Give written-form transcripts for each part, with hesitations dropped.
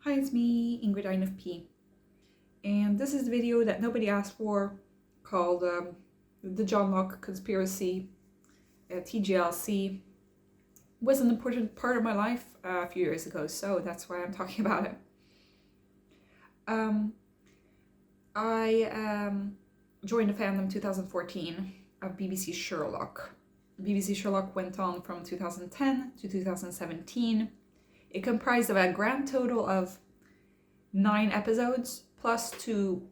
Hi, it's me, Ingrid INFP, and this is the video that nobody asked for, called the Johnlock Conspiracy. TJLC was an important part of my life a few years ago, so that's why I'm talking about it. I joined the fandom 2014 of BBC Sherlock. BBC Sherlock went on from 2010 to 2017. It comprised of a grand total of 9 episodes plus 3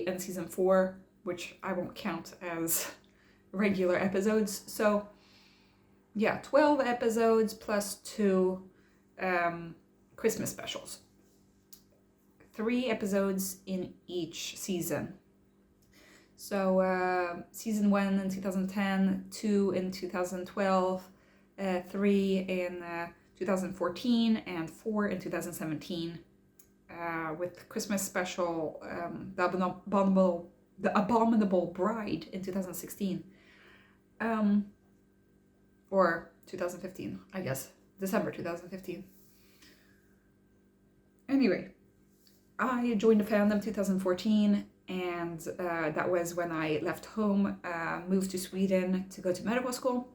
in season 4, which I won't count as regular episodes. So yeah, 12 episodes plus 2 Christmas specials. 3 episodes in each season. So season 1 in 2010, 2 in 2012, 3 in 2014, and 4 in 2017, with Christmas special, the Abominable Bride in 2016, or 2015, I guess, December 2015. Anyway, I joined the fandom 2014, and that was when I left home, moved to Sweden to go to medical school.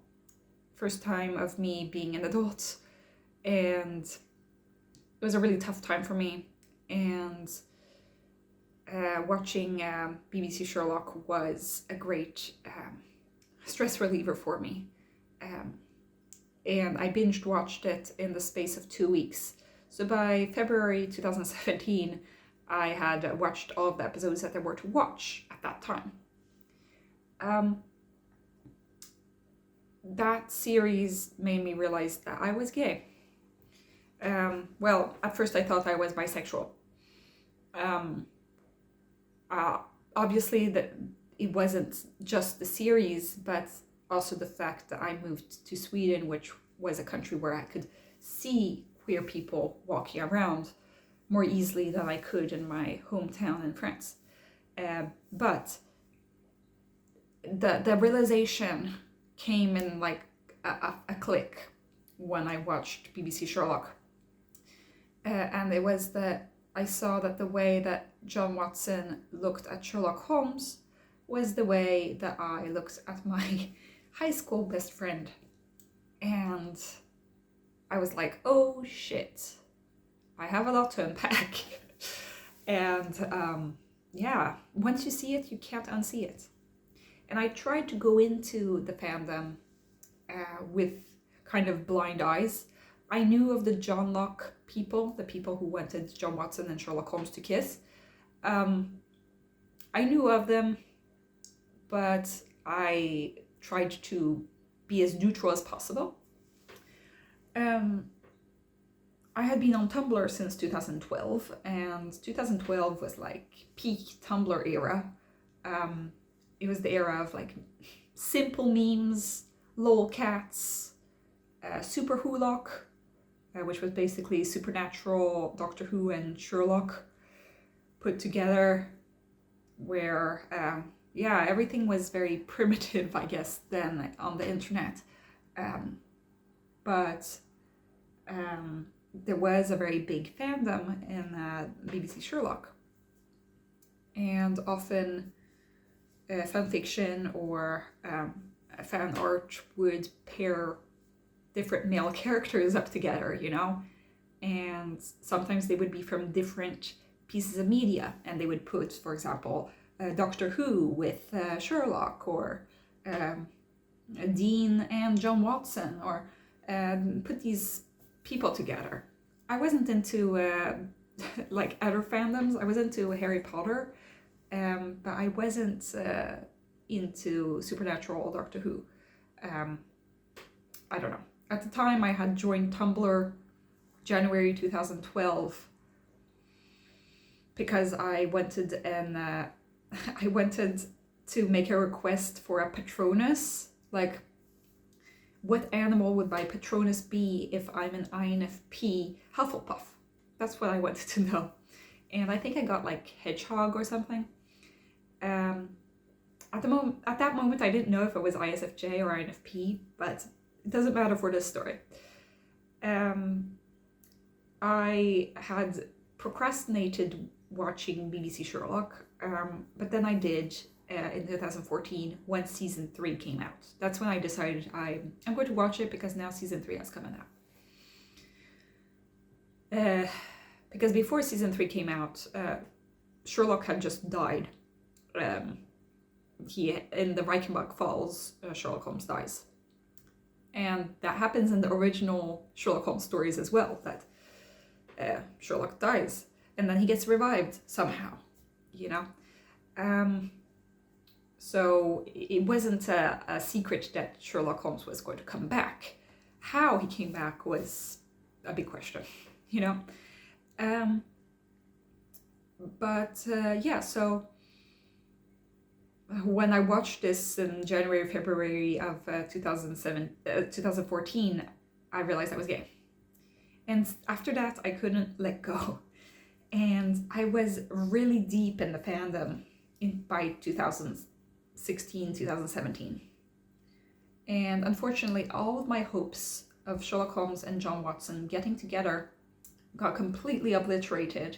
First time of me being an adult, and it was a really tough time for me, and watching BBC Sherlock was a great stress reliever for me, and I binge watched it in the space of 2 weeks. So by February 2017 I had watched all of the episodes that there were to watch at that time. That series made me realize that I was gay. Well, at first I thought I was bisexual. Obviously that it wasn't just the series, but also the fact that I moved to Sweden, which was a country where I could see queer people walking around more easily than I could in my hometown in France. But the realization came in like a click when I watched BBC Sherlock. And it was that I saw that the way that John Watson looked at Sherlock Holmes was the way that I looked at my high school best friend. And I was like, oh shit, I have a lot to unpack. And yeah, once you see it, you can't unsee it. And I tried to go into the fandom with kind of blind eyes. I knew of the Johnlock people, the people who wanted John Watson and Sherlock Holmes to kiss. I knew of them, but I tried to be as neutral as possible. I had been on Tumblr since 2012, and 2012 was like peak Tumblr era. It was the era of like simple memes, lolcats, Super Wholock, which was basically Supernatural, Doctor Who, and Sherlock put together, where yeah, everything was very primitive, I guess, then on the internet. But there was a very big fandom in BBC Sherlock, and often fanfiction or fan art would pair different male characters up together, you know, and sometimes they would be from different pieces of media, and they would put, for example, Doctor Who with Sherlock, or Dean and John Watson, or put these people together. I wasn't into like other fandoms. I was into Harry Potter, but I wasn't into Supernatural or Doctor Who. I don't know. At the time, I had joined Tumblr January 2012 because I wanted to make a request for a Patronus. Like, what animal would my Patronus be if I'm an INFP Hufflepuff? That's what I wanted to know. And I think I got like hedgehog or something. At that moment, I didn't know if it was ISFJ or INFP, but it doesn't matter for this story. I had procrastinated watching BBC Sherlock, but then I did in 2014 when season 3 came out. That's when I decided I'm going to watch it because now season 3 has come out. Because before season 3 came out, Sherlock had just died. In the Reichenbach Falls, Sherlock Holmes dies. And that happens in the original Sherlock Holmes stories as well, that Sherlock dies and then he gets revived somehow, you know? So it wasn't a secret that Sherlock Holmes was going to come back. How he came back was a big question, you know? So when I watched this in January, February of 2014, I realized I was gay. And after that, I couldn't let go. And I was really deep in the fandom by 2016, 2017. And unfortunately, all of my hopes of Sherlock Holmes and John Watson getting together got completely obliterated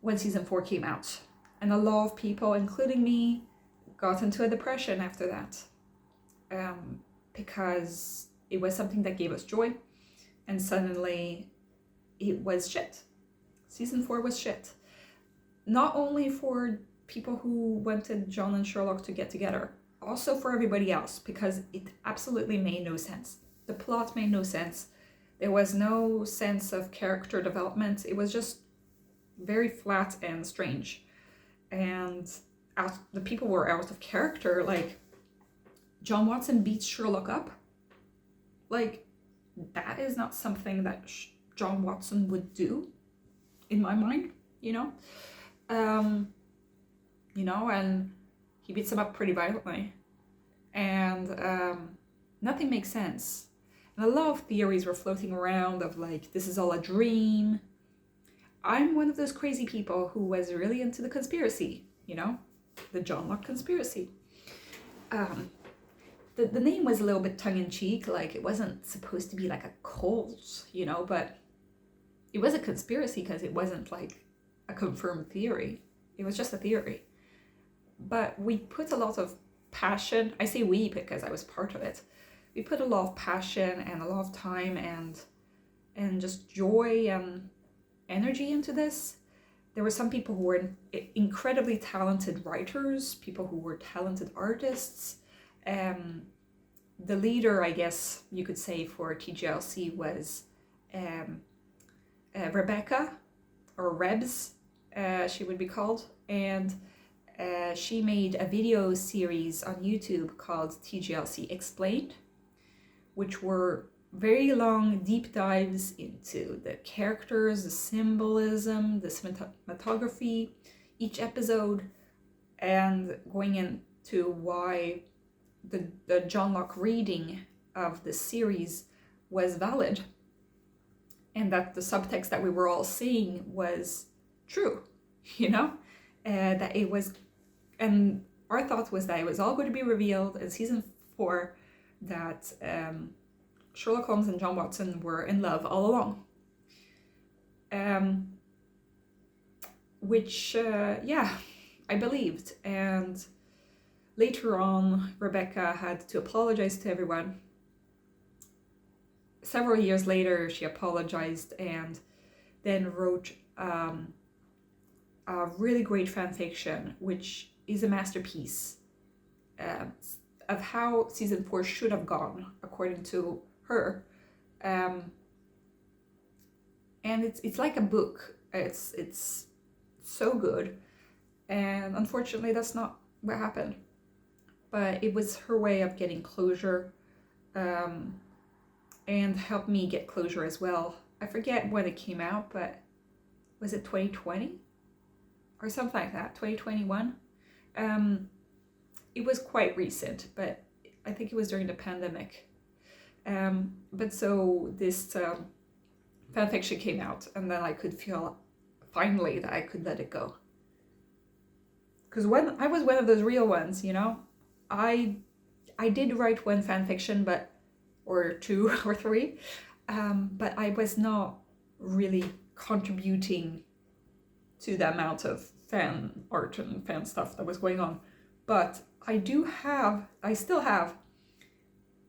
when season 4 came out. And a lot of people, including me, got into a depression after that, because it was something that gave us joy, and suddenly it was shit. Season 4 was shit. Not only for people who wanted John and Sherlock to get together, also for everybody else, because it absolutely made no sense. The plot made no sense. There was no sense of character development. It was just very flat and strange. And the people were out of character. Like, John Watson beats Sherlock up. Like, that is not something that John Watson would do, in my mind, you know? And he beats him up pretty violently. And nothing makes sense. And a lot of theories were floating around of like, this is all a dream. I'm one of those crazy people who was really into the conspiracy, you know? The Johnlock Conspiracy. The name was a little bit tongue-in-cheek, like it wasn't supposed to be like a cult, you know, but it was a conspiracy because it wasn't like a confirmed theory. It was just a theory. But we put a lot of passion, I say we because I was part of it, we put a lot of passion and a lot of time and just joy and energy into this. There were some people who were incredibly talented writers, people who were talented artists. The leader, I guess you could say, for TJLC was Rebecca, or Rebs, she would be called. And she made a video series on YouTube called TJLC Explained, which were very long deep dives into the characters, the symbolism, the cinematography, each episode, and going into why the Johnlock reading of the series was valid, and that the subtext that we were all seeing was true, you know? That it was, and our thought was that it was all going to be revealed in season 4, that Sherlock Holmes and John Watson were in love all along. Which, I believed. And later on, Rebecca had to apologize to everyone. Several years later, she apologized and then wrote a really great fanfiction, which is a masterpiece of how season 4 should have gone, according to her. And it's like a book. It's so good. And unfortunately, that's not what happened. But it was her way of getting closure, and helped me get closure as well. I forget when it came out, but was it 2020? Or something like that, 2021? It was quite recent, but I think it was during the pandemic. But so this fanfiction came out, and then I could feel finally that I could let it go. Because when I was one of those real ones, you know, I did write one fanfiction, or 2 or 3, but I was not really contributing to the amount of fan art and fan stuff that was going on. But I still have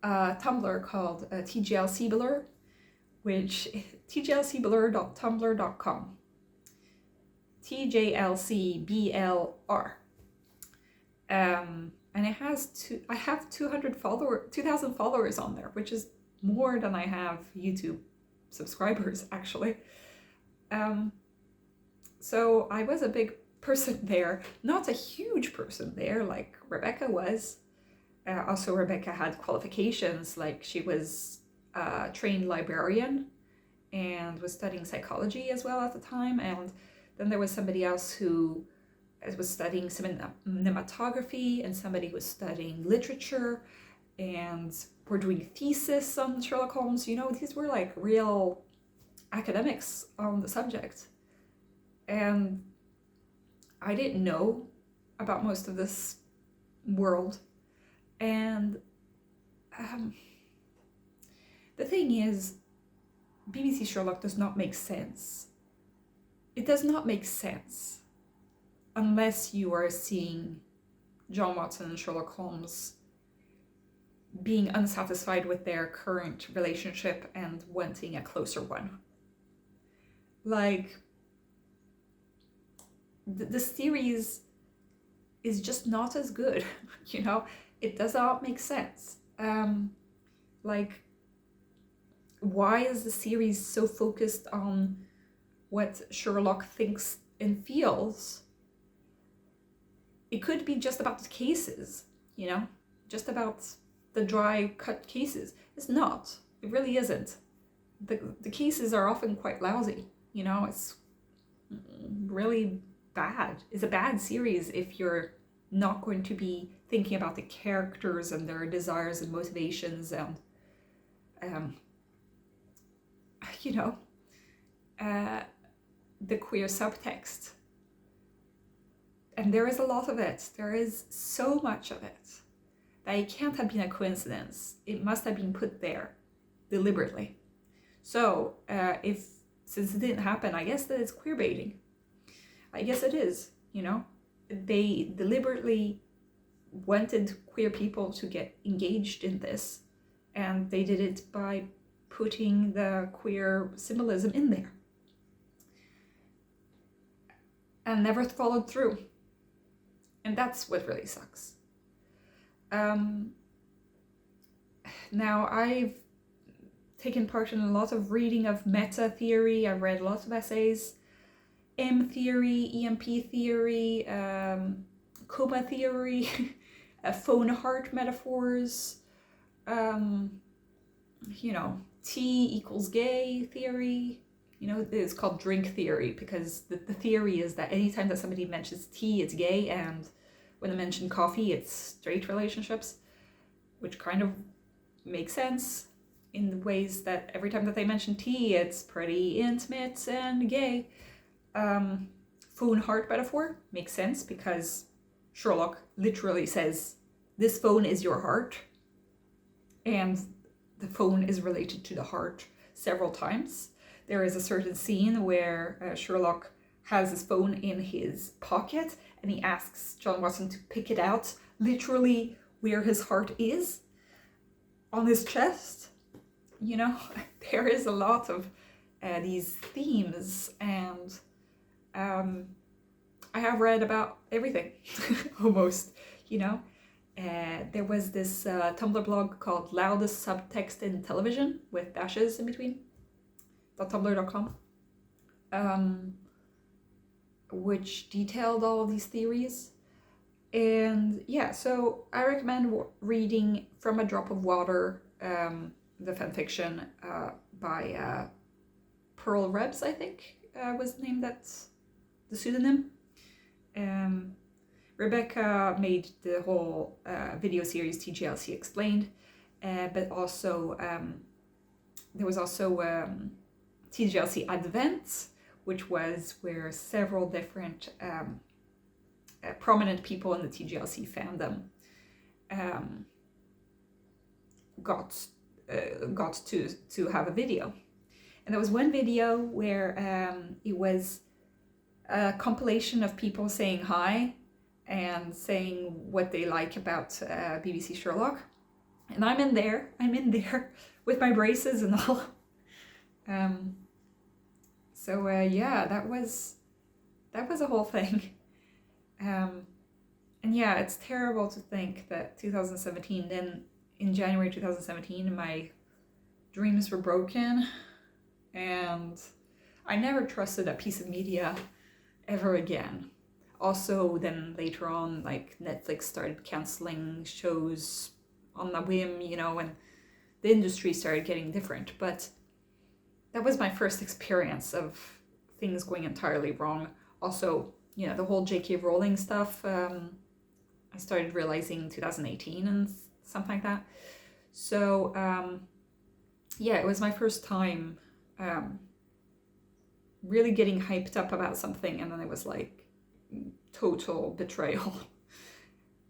a Tumblr called TJLC Blur, which tjlcblur.tumblr.com. TJLCBLR. And I have 2,000 followers on there, which is more than I have YouTube subscribers, actually. So I was a big person there, not a huge person there like Rebecca was. Also, Rebecca had qualifications, like she was a trained librarian and was studying psychology as well at the time. And then there was somebody else who was studying cinematography, and somebody who was studying literature and were doing thesis on Sherlock Holmes. You know, these were like real academics on the subject. And I didn't know about most of this world. And the thing is, BBC Sherlock does not make sense. It does not make sense unless you are seeing John Watson and Sherlock Holmes being unsatisfied with their current relationship and wanting a closer one. Like, the series is just not as good, you know? It does not make sense. Like, why is the series so focused on what Sherlock thinks and feels? It could be just about the cases, you know? Just about the dry cut cases. It's not. It really isn't. The cases are often quite lousy, you know? It's really bad. It's a bad series if you're not going to be thinking about the characters and their desires and motivations and you know, the queer subtext. And there is a lot of it. There is so much of it that it can't have been a coincidence. It must have been put there deliberately. So since it didn't happen, I guess that it's queer baiting. I guess it is, you know. They deliberately wanted queer people to get engaged in this, and they did it by putting the queer symbolism in there. And never followed through. And that's what really sucks. Now, I've taken part in a lot of reading of meta theory. I've read lots of essays. M theory, EMP theory, coma theory, phone heart metaphors, you know, T equals gay theory. You know, it's called drink theory because the theory is that anytime that somebody mentions tea, it's gay, and when they mention coffee, it's straight relationships, which kind of makes sense in the ways that every time that they mention tea, it's pretty intimate and gay. Phone heart metaphor makes sense because Sherlock literally says, this phone is your heart, and the phone is related to the heart several times. There is a certain scene where Sherlock has his phone in his pocket and he asks John Watson to pick it out literally where his heart is, on his chest. You know, there is a lot of these themes, and I have read about everything almost, you know. There was this Tumblr blog called Loudest Subtext in Television with dashes in between, .tumblr.com, which detailed all of these theories. And yeah, so I recommend reading From a Drop of Water, the fanfiction by Pearl Rebs, I think was the name, that's the pseudonym. Rebecca made the whole video series TJLC Explained, but also there was also TJLC Advent, which was where several different prominent people in the TJLC fandom got to have a video. And there was one video where it was a compilation of people saying hi and saying what they like about BBC Sherlock. And I'm in there with my braces and all. So yeah, that was a whole thing. And yeah, it's terrible to think that 2017, then in January 2017, my dreams were broken, and I never trusted a piece of media ever again. Also, then later on, like Netflix started canceling shows on a whim, you know, and the industry started getting different. But that was my first experience of things going entirely wrong. Also, you know, the whole J.K. Rowling stuff, I started realizing 2018 and something like that. So, yeah, it was my first time really getting hyped up about something, and then it was like total betrayal.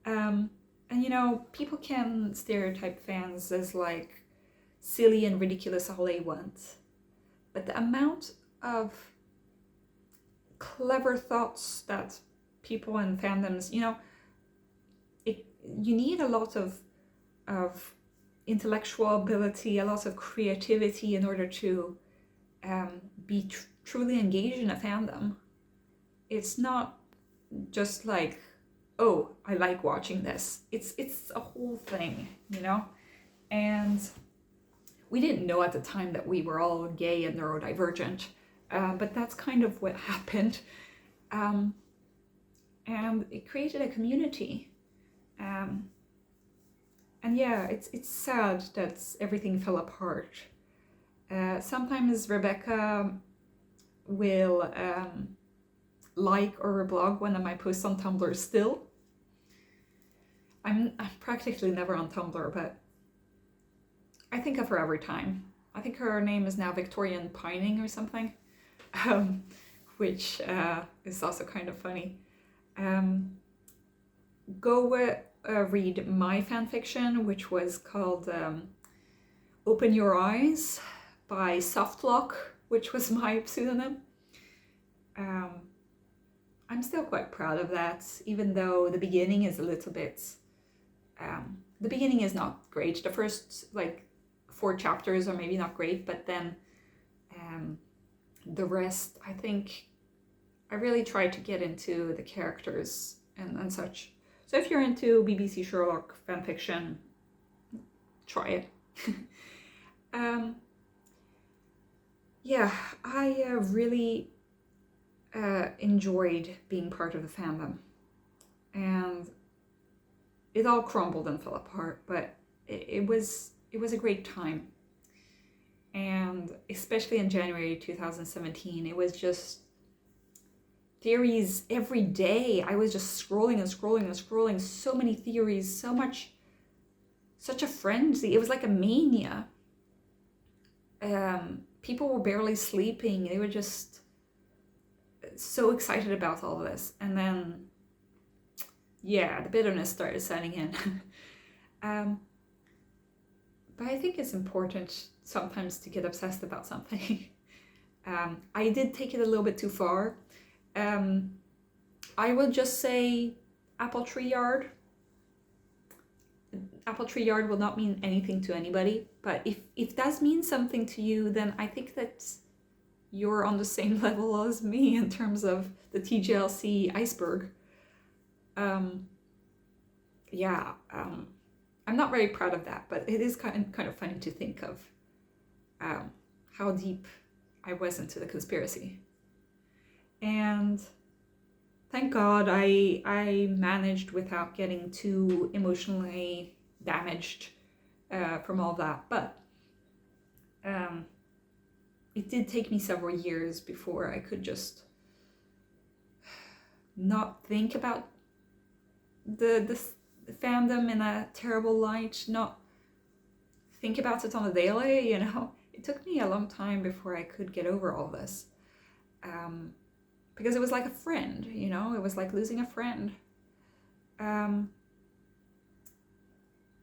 And you know, people can stereotype fans as like silly and ridiculous all they want, but the amount of clever thoughts that people in fandoms, you know, you need a lot of intellectual ability, a lot of creativity in order to be truly engaged in a fandom. It's not just like, oh, I like watching this. It's a whole thing, you know? And we didn't know at the time that we were all gay and neurodivergent, but that's kind of what happened. And it created a community. And yeah, it's sad that everything fell apart. Sometimes Rebecca will like or reblog one of my posts on Tumblr still. I'm practically never on Tumblr, but I think of her every time. I think her name is now Victorian Pining or something, which is also kind of funny. Go read my fanfiction, which was called Open Your Eyes by Softlock, which was my pseudonym. I'm still quite proud of that, even though the beginning is a little bit... the beginning is not great. The first, like, 4 chapters are maybe not great, but then the rest, I think, I really tried to get into the characters and such. So if you're into BBC Sherlock fanfiction, try it. Yeah, I really enjoyed being part of the fandom, and it all crumbled and fell apart, but it was a great time. And especially in January 2017, it was just theories every day. I was just scrolling and scrolling and scrolling, so many theories, such a frenzy. It was like a mania. People were barely sleeping. They were just so excited about all this. And then, yeah, the bitterness started setting in. But I think it's important sometimes to get obsessed about something. I did take it a little bit too far. I will just say apple tree yard. Apple tree yard will not mean anything to anybody, but if that means something to you, then I think that you're on the same level as me in terms of the TJLC iceberg. Yeah, I'm not very proud of that, but it is kind of funny to think of how deep I was into the conspiracy. And thank God I managed without getting too emotionally damaged from all that. But it did take me several years before I could just not think about the fandom in a terrible light, not think about it on a daily, you know. It took me a long time before I could get over all this. Because it was like a friend, you know, it was like losing a friend.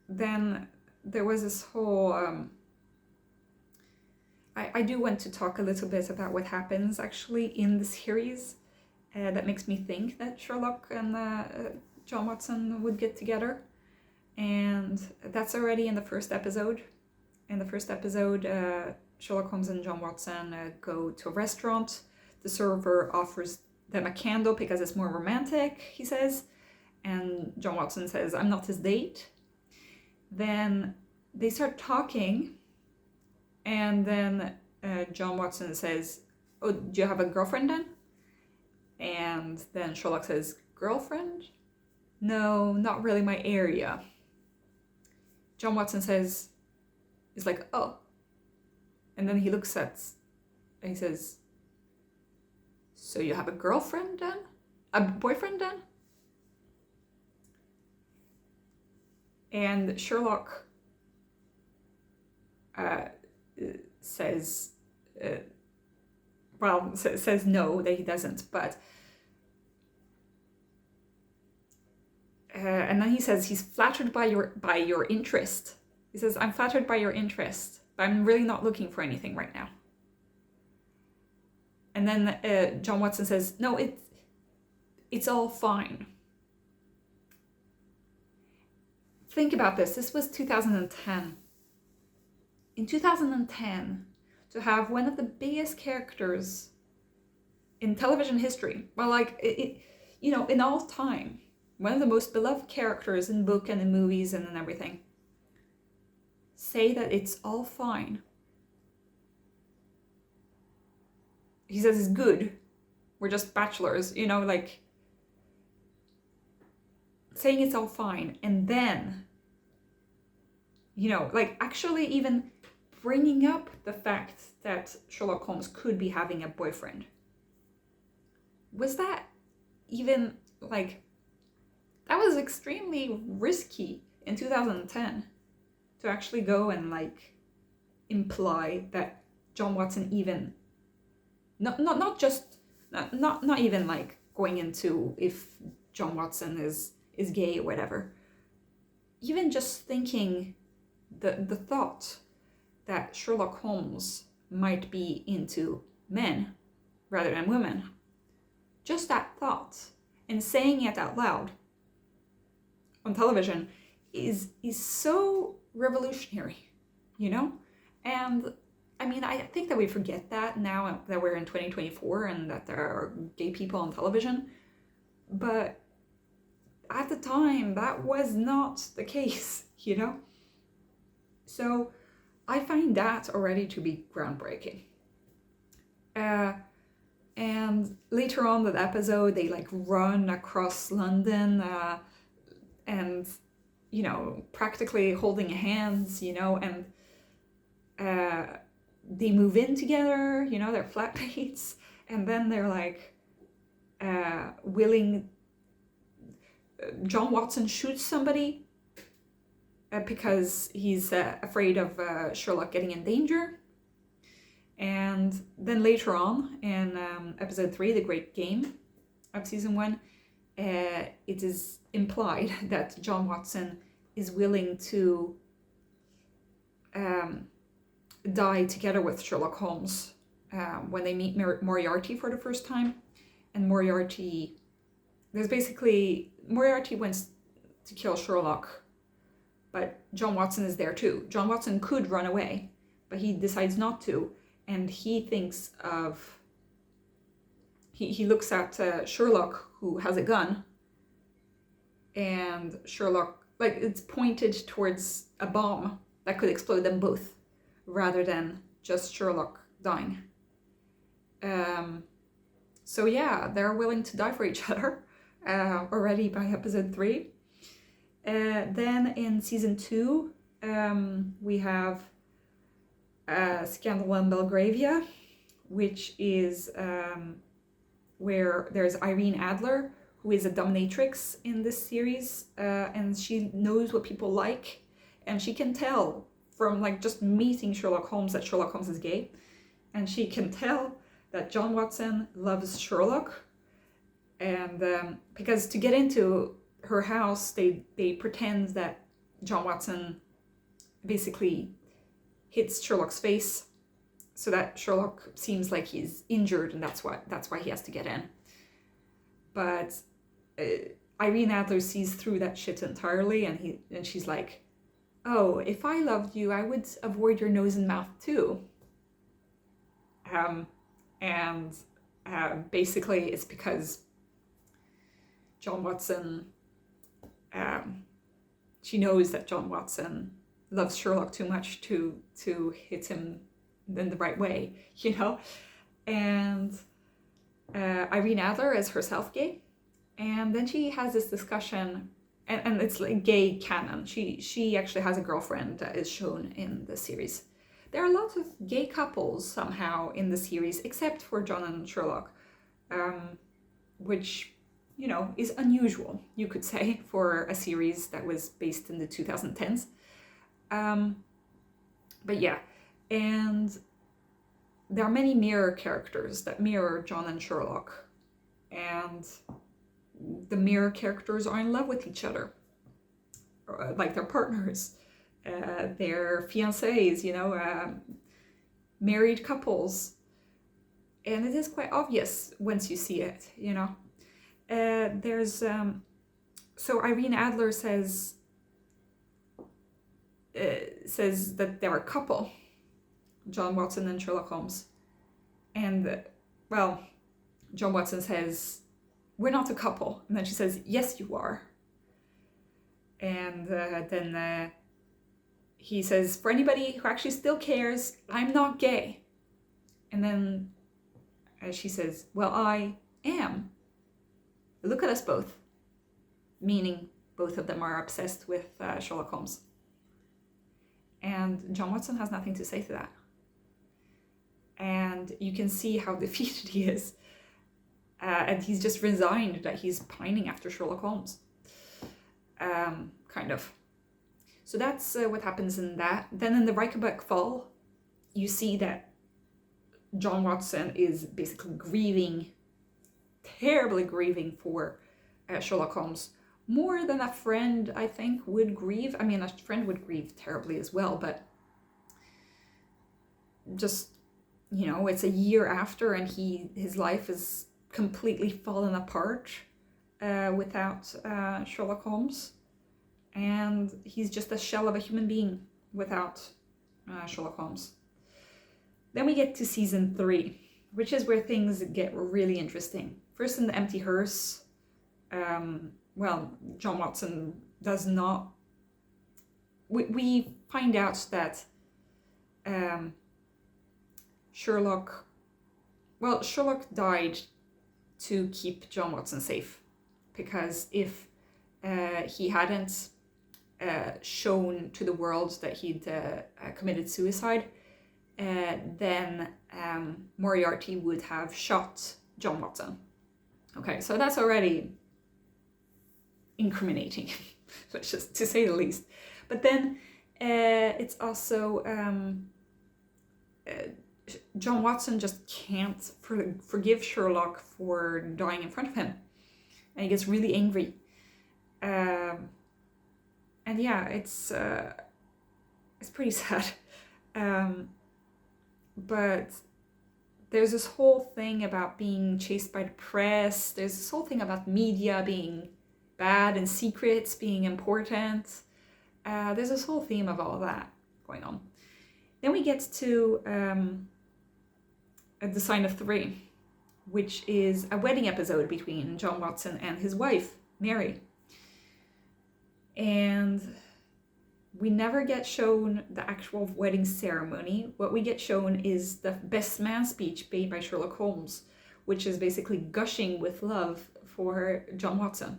Then there was this whole I do want to talk a little bit about what happens actually in the series that makes me think that Sherlock and John Watson would get together. And that's already in the first episode. In the first episode, Sherlock Holmes and John Watson go to a restaurant. The server offers them a candle because it's more romantic, he says. And John Watson says, I'm not his date. Then they start talking. And then John Watson says, oh, do you have a girlfriend then? And then Sherlock says, girlfriend? No, not really my area. John Watson says, he's like, oh. And then he looks at, and he says, so you have a girlfriend then? A boyfriend then? And Sherlock says no, that he doesn't, but and then he says he's flattered by your interest. He says, I'm flattered by your interest, but I'm really not looking for anything right now. And then John Watson says, no, it's all fine. Think about this. This was 2010. In 2010, to have one of the biggest characters in television history, well, like, in all time, one of the most beloved characters in book and in movies and in everything, say that it's all fine. He says it's good. We're just bachelors, like, saying it's all fine. And then, like, actually even bringing up the fact that Sherlock Holmes could be having a boyfriend. Was that even, like, that was extremely risky in 2010 to actually go and, like, imply that John Watson even, not even, like, going into if John Watson is gay or whatever. Even just thinking the thought that Sherlock Holmes might be into men rather than women. Just that thought, and saying it out loud on television is so revolutionary, And I mean, I think that we forget that now that we're in 2024 and that there are gay people on television. But at the time, that was not the case, So I find that already to be groundbreaking. And later on that episode, they, like, run across London and, practically holding hands, and they move in together, they're flatmates, and then they're, like, John Watson shoots somebody because he's afraid of Sherlock getting in danger. And then later on in episode 3, The Great Game of season 1, it is implied that John Watson is willing to die together with Sherlock Holmes when they meet Moriarty for the first time. And Moriarty wants to kill Sherlock, but John Watson is there too. John Watson could run away, but he decides not to, and he thinks of... He looks at Sherlock, who has a gun, and Sherlock, like, it's pointed towards a bomb that could explode them both, rather than just Sherlock dying. So yeah, they're willing to die for each other already by episode 3. Then in season 2, we have Scandal in Belgravia, which is where there's Irene Adler, who is a dominatrix in this series, and she knows what people like, and she can tell from, like, just meeting Sherlock Holmes that Sherlock Holmes is gay, and she can tell that John Watson loves Sherlock, and because to get into her house, they pretend that John Watson basically hits Sherlock's face so that Sherlock seems like he's injured, and that's why he has to get in. But Irene Adler sees through that shit entirely, and she's like, "Oh, if I loved you, I would avoid your nose and mouth too." And basically, it's because John Watson. She knows that John Watson loves Sherlock too much to hit him in the right way, you know? And Irene Adler is herself gay. And then she has this discussion, and it's like gay canon. She actually has a girlfriend that is shown in the series. There are lots of gay couples somehow in the series, except for John and Sherlock, which, you know, is unusual, you could say, for a series that was based in the 2010s. But yeah, and there are many mirror characters that mirror John and Sherlock, and the mirror characters are in love with each other, like their partners, their fiancés, you know, married couples, and it is quite obvious once you see it, you know. So Irene Adler says that they're a couple, John Watson and Sherlock Holmes, and well, John Watson says, "We're not a couple," and then she says, "Yes, you are." And then he says, "For anybody who actually still cares, I'm not gay." And then she says, "Well, I am. Look at us both," meaning both of them are obsessed with Sherlock Holmes. And John Watson has nothing to say to that. And you can see how defeated he is. And he's just resigned that he's pining after Sherlock Holmes. Kind of. So that's what happens in that. Then in the Reichenbach Fall, you see that John Watson is basically grieving, terribly grieving for Sherlock Holmes, more than a friend, I think, would grieve. I mean, a friend would grieve terribly as well, but just, you know, it's a year after, and his life is completely fallen apart without Sherlock Holmes, and he's just a shell of a human being without Sherlock Holmes. Then we get to season 3, which is where things get really interesting. First, in the empty hearse, well, John Watson does not... We find out that Sherlock died to keep John Watson safe, because if he hadn't shown to the world that he'd committed suicide, then Moriarty would have shot John Watson. Okay, so that's already incriminating, let's just to say the least. But then it's also John Watson just can't forgive Sherlock for dying in front of him, and he gets really angry. And yeah, it's pretty sad. But there's this whole thing about being chased by the press. There's this whole thing about media being bad and secrets being important. There's this whole theme of all of that going on. Then we get to The Sign of 3, which is a wedding episode between John Watson and his wife, Mary. And we never get shown the actual wedding ceremony. What we get shown is the best man speech made by Sherlock Holmes, which is basically gushing with love for John Watson.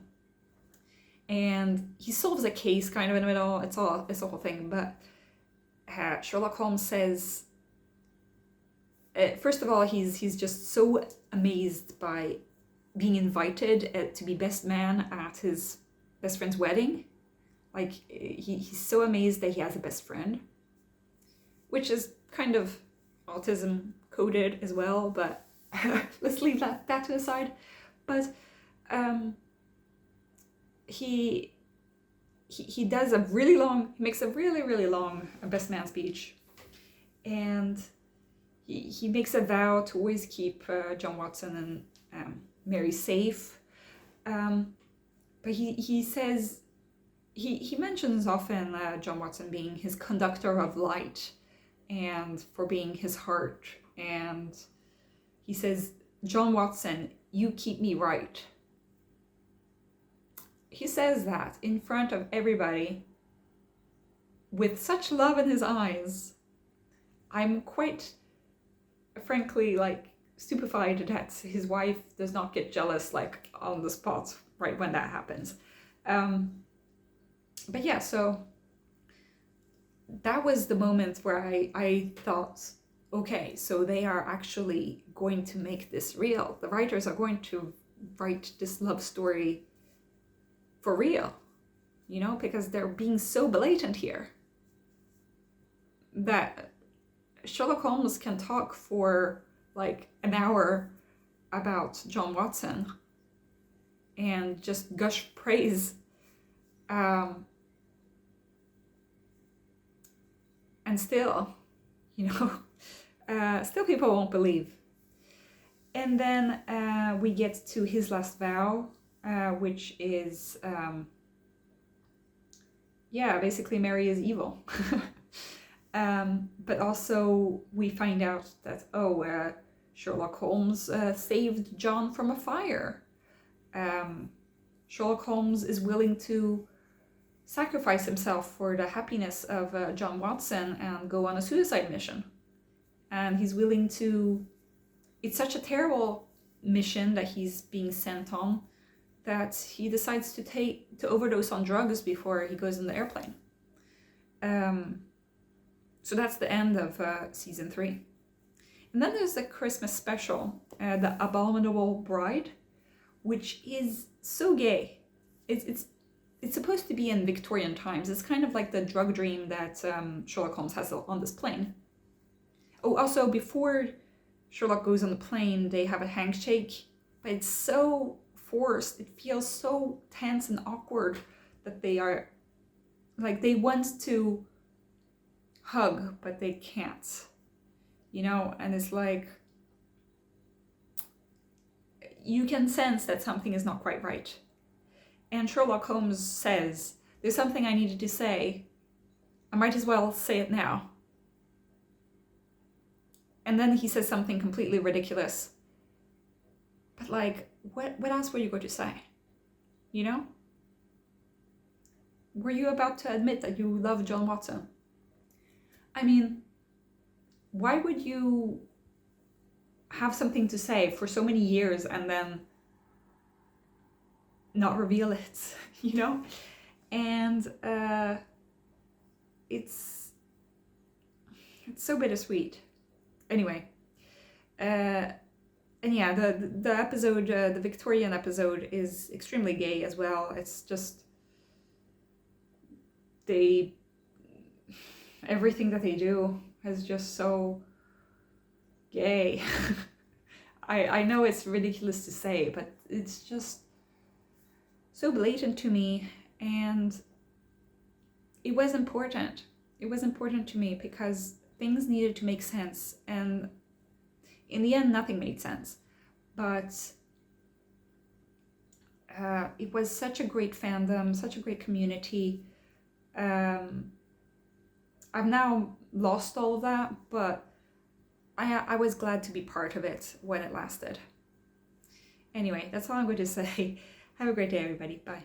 And he solves a case kind of in the middle. It's a whole thing, but Sherlock Holmes says, first of all, he's just so amazed by being invited to be best man at his best friend's wedding. Like, he's so amazed that he has a best friend, which is kind of autism coded as well, but let's leave that to the side. But he does he makes a really, really long best man speech, and he makes a vow to always keep John Watson and Mary safe. But he says, he mentions often John Watson being his conductor of light and for being his heart. And he says, John Watson, you keep me right. He says that in front of everybody with such love in his eyes. I'm quite frankly like stupefied that his wife does not get jealous like on the spot right when that happens. But yeah, so that was the moment where I thought, okay, so they are actually going to make this real. The writers are going to write this love story for real, you know, because they're being so blatant here that Sherlock Holmes can talk for like an hour about John Watson and just gush praise, and still, you know, still people won't believe. And then we get to his last vow, which is, yeah, basically Mary is evil. But also we find out that, Sherlock Holmes saved John from a fire. Sherlock Holmes is willing to sacrifice himself for the happiness of John Watson and go on a suicide mission. And he's willing to... It's such a terrible mission that he's being sent on that he decides to overdose on drugs before he goes in the airplane. So that's the end of season 3. And then there's the Christmas special, The Abominable Bride, which is so gay. It's supposed to be in Victorian times. It's kind of like the drug dream that Sherlock Holmes has on this plane. Oh, also before Sherlock goes on the plane, they have a handshake, but it's so forced. It feels so tense and awkward that they are, like, they want to hug, but they can't, you know, and it's like, you can sense that something is not quite right. And Sherlock Holmes says, there's something I needed to say. I might as well say it now. And then he says something completely ridiculous. But like, what else were you going to say? You know? Were you about to admit that you love John Watson? I mean, why would you have something to say for so many years and then not reveal it, you know? And it's so bittersweet. Anyway, and yeah, the episode, the Victorian episode, is extremely gay as well. It's just, everything that they do is just so gay. I know it's ridiculous to say, but it's just so blatant to me, and it was important. It was important to me because things needed to make sense, and in the end nothing made sense, but it was such a great fandom, such a great community. I've now lost all of that, but I was glad to be part of it when it lasted. Anyway, that's all I'm going to say. Have a great day, everybody. Bye.